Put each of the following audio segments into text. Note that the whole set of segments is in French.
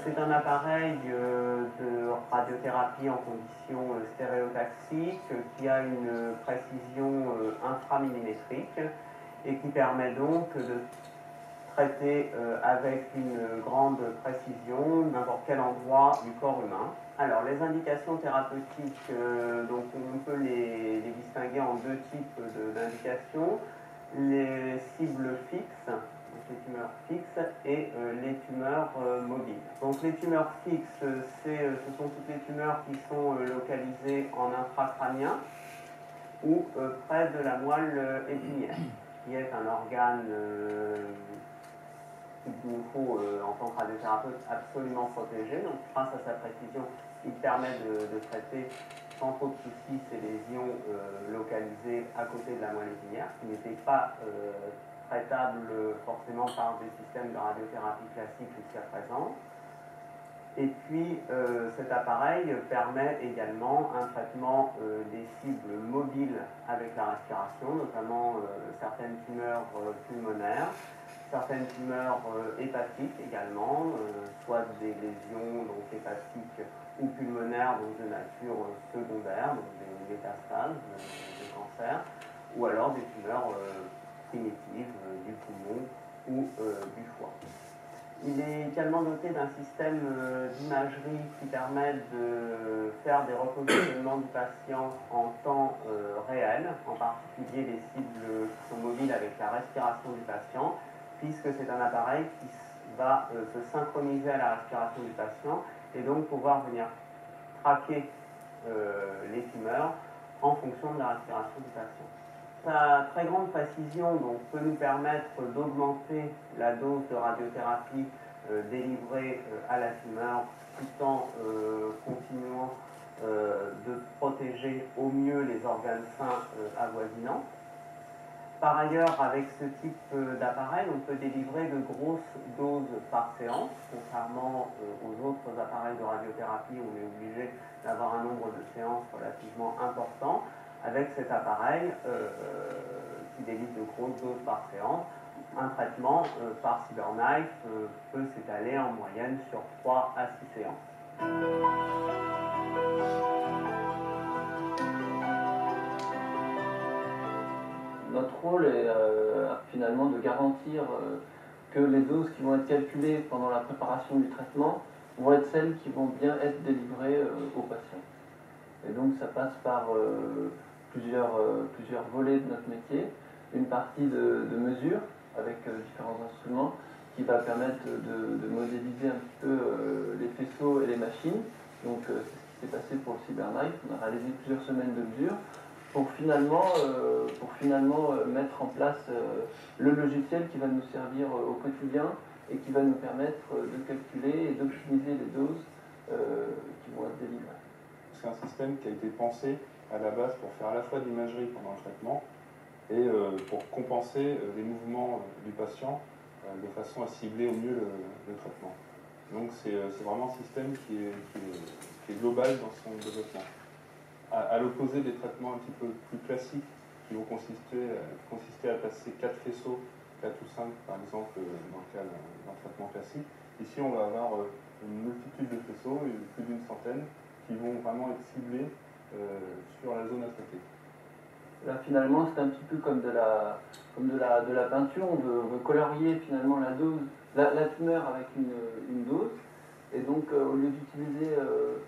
c'est un appareil de radiothérapie en conditions stéréotaxiques qui a une précision inframillimétrique et qui permet donc de traiter avec une grande précision n'importe quel endroit du corps humain. Alors, les indications thérapeutiques, donc on peut les distinguer en deux types d'indications. Les cibles fixes, donc les tumeurs fixes, et les tumeurs mobiles. Donc les tumeurs fixes, ce sont toutes les tumeurs qui sont localisées en intracrânien ou près de la moelle épinière, qui est un organe qu'il nous faut, en tant que radiothérapeute, absolument protéger. Donc, grâce à sa précision, il permet de traiter sans trop de soucis ces lésions localisées à côté de la moelle épinière, qui n'étaient pas traitables forcément par des systèmes de radiothérapie classique jusqu'à présent. Et puis, cet appareil permet également un traitement des cibles mobiles avec la respiration, notamment certaines tumeurs pulmonaires, certaines tumeurs hépatiques également, soit des lésions donc, hépatiques ou pulmonaires donc, de nature secondaire, donc des métastases de cancer, ou alors des tumeurs primitives du poumon ou du foie. Il est également doté d'un système d'imagerie qui permet de faire des repositionnements du patient en temps réel, en particulier les cibles qui sont mobiles avec la respiration du patient, puisque c'est un appareil qui va se synchroniser à la respiration du patient et donc pouvoir venir traquer les tumeurs en fonction de la respiration du patient. Sa très grande précision donc, peut nous permettre d'augmenter la dose de radiothérapie délivrée à la tumeur tout en continuant de protéger au mieux les organes sains avoisinants. Par ailleurs, avec ce type d'appareil, on peut délivrer de grosses doses par séance, contrairement aux autres appareils de radiothérapie où on est obligé d'avoir un nombre de séances relativement important. Avec cet appareil qui délivre de grosses doses par séance, un traitement par CyberKnife peut s'étaler en moyenne sur 3 à 6 séances. Notre rôle est finalement de garantir que les doses qui vont être calculées pendant la préparation du traitement vont être celles qui vont bien être délivrées aux patients. Et donc ça passe par plusieurs volets de notre métier. Une partie de mesure avec différents instruments qui va permettre de modéliser un petit peu les faisceaux et les machines. Donc c'est ce qui s'est passé pour le CyberKnife. On a réalisé plusieurs semaines de mesure pour finalement mettre en place le logiciel qui va nous servir au quotidien et qui va nous permettre de calculer et d'optimiser les doses qui vont être délivrées. C'est un système qui a été pensé à la base pour faire à la fois de l'imagerie pendant le traitement et pour compenser les mouvements du patient de façon à cibler au mieux le traitement. Donc c'est vraiment un système qui est global dans son développement. À l'opposé des traitements un petit peu plus classiques qui vont consister à passer 4 faisceaux, 4 ou 5 par exemple dans le cas d'un traitement classique, ici on va avoir une multitude de faisceaux, plus d'une centaine, qui vont vraiment être ciblés sur la zone à traiter. Là finalement c'est un petit peu comme de la peinture, on veut colorier finalement la dose, la tumeur avec une dose, et donc au lieu d'utiliser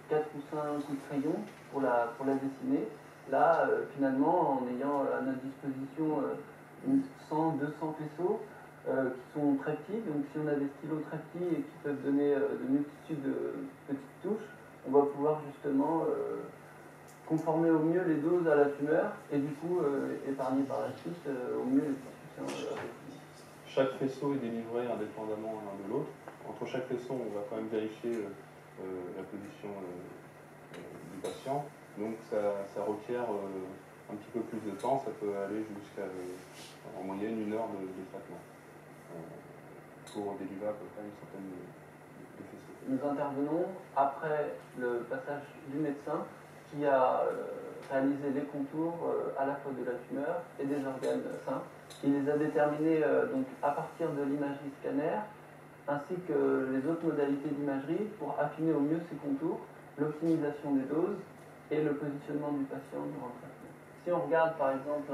4 ou 5 coups de crayon pour la dessiner, là finalement en ayant à notre disposition 100, 200 faisceaux qui sont très petits, donc si on a des stylos très petits et qui peuvent donner de multitudes de petites touches, on va pouvoir justement conformer au mieux les doses à la tumeur et du coup épargner par la suite au mieux les tissus. Chaque faisceau est délivré indépendamment l'un de l'autre. Entre chaque faisceau, on va quand même vérifier la position du patient. Donc ça requiert un petit peu plus de temps, ça peut aller jusqu'à en moyenne 1 heure de traitement pour délivrer à peu près une centaine de faisceaux. Nous intervenons après le passage du médecin qui a réalisé les contours à la fois de la tumeur et des organes sains. Il les a déterminés donc à partir de l'imagerie scanner ainsi que les autres modalités d'imagerie pour affiner au mieux ses contours, l'optimisation des doses et le positionnement du patient durant le traitement. Si on regarde par exemple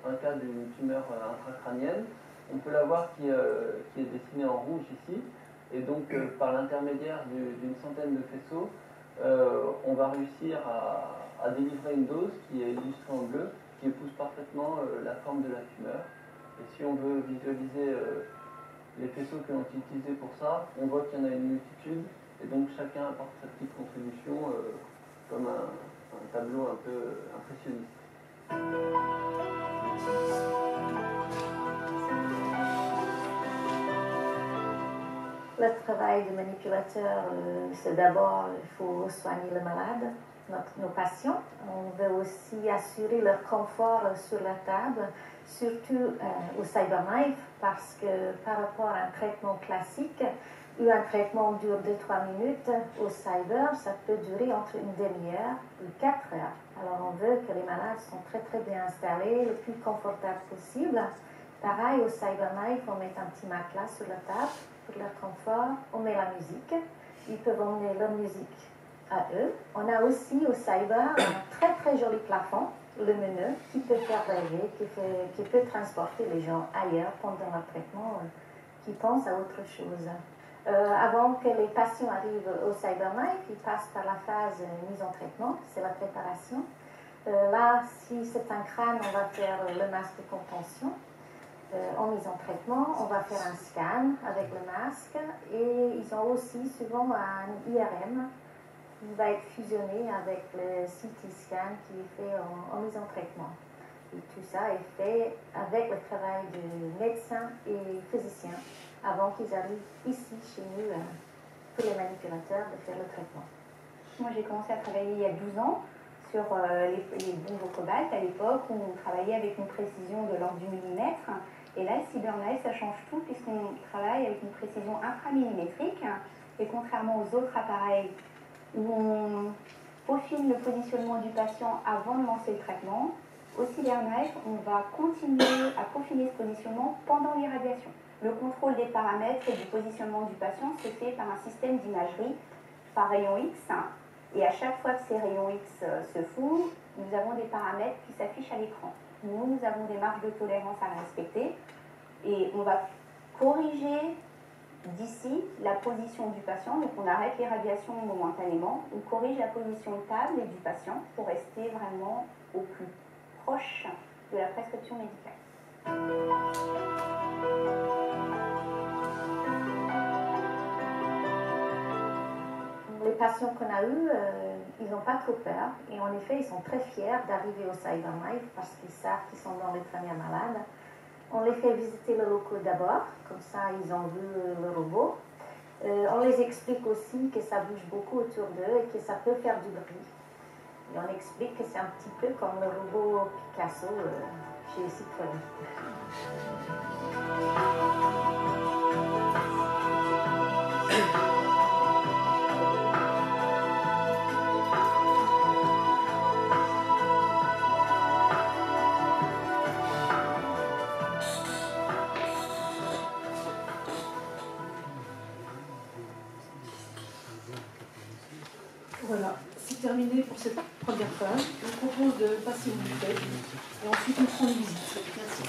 un cas d'une tumeur intracrânienne, on peut la voir qui est dessinée en rouge ici, et donc par l'intermédiaire d'une centaine de faisceaux, on va réussir à délivrer une dose qui est illustrée en bleu, qui épouse parfaitement la forme de la tumeur. Et si on veut visualiser les faisceaux qui ont été utilisés pour ça, on voit qu'il y en a une multitude, et donc chacun apporte sa petite contribution comme un tableau un peu impressionniste. Le travail du manipulateur, c'est d'abord, il faut soigner le malade, nos patients. On veut aussi assurer leur confort sur la table, surtout au CyberKnife, parce que par rapport à un traitement classique, où un traitement dure 2-3 minutes, au Cyber, ça peut durer entre une demi-heure ou 4 heures. Alors on veut que les malades sont très très bien installés, le plus confortable possible. Pareil, au CyberKnife, on met un petit matelas sur la table pour leur confort, on met la musique, ils peuvent emmener leur musique à eux. On a aussi au Cyber un très très joli plafond lumineux qui peut faire rêver, qui peut transporter les gens ailleurs pendant le traitement, qui pensent à autre chose. Avant que les patients arrivent au CyberKnife, ils passent par la phase mise en traitement, c'est la préparation. Là, si c'est un crâne, on va faire le masque de contention. En mise en traitement, on va faire un scan avec le masque et ils ont aussi souvent un IRM qui va être fusionné avec le CT scan qui est fait en mise en traitement. Et tout ça est fait avec le travail de médecins et physiciens avant qu'ils arrivent ici chez nous pour les manipulateurs de faire le traitement. Moi j'ai commencé à travailler il y a 12 ans sur les bombes au cobalt à l'époque où on travaillait avec une précision de l'ordre du millimètre. Et là, le CyberKnife, ça change tout puisqu'on travaille avec une précision inframillimétrique. Et contrairement aux autres appareils où on peaufine le positionnement du patient avant de lancer le traitement, au CyberKnife, on va continuer à peaufiner ce positionnement pendant l'irradiation. Le contrôle des paramètres et du positionnement du patient se fait par un système d'imagerie par rayon X. Et à chaque fois que ces rayons X se font, nous avons des paramètres qui s'affichent à l'écran. Nous avons des marges de tolérance à respecter et on va corriger d'ici la position du patient. Donc on arrête l'irradiation momentanément, on corrige la position de table et du patient pour rester vraiment au plus proche de la prescription médicale. Les patients qu'on a eus, ils n'ont pas trop peur et en effet, ils sont très fiers d'arriver au CyberKnife parce qu'ils savent qu'ils sont dans les premiers malades. On les fait visiter le locaux d'abord, comme ça ils ont vu le robot. On les explique aussi que ça bouge beaucoup autour d'eux et que ça peut faire du bruit. Et on explique que c'est un petit peu comme le robot Picasso chez Citroën. Voilà, c'est terminé pour cette première phase. Je vous propose de passer au buffet et ensuite nous ferons une visite. Merci.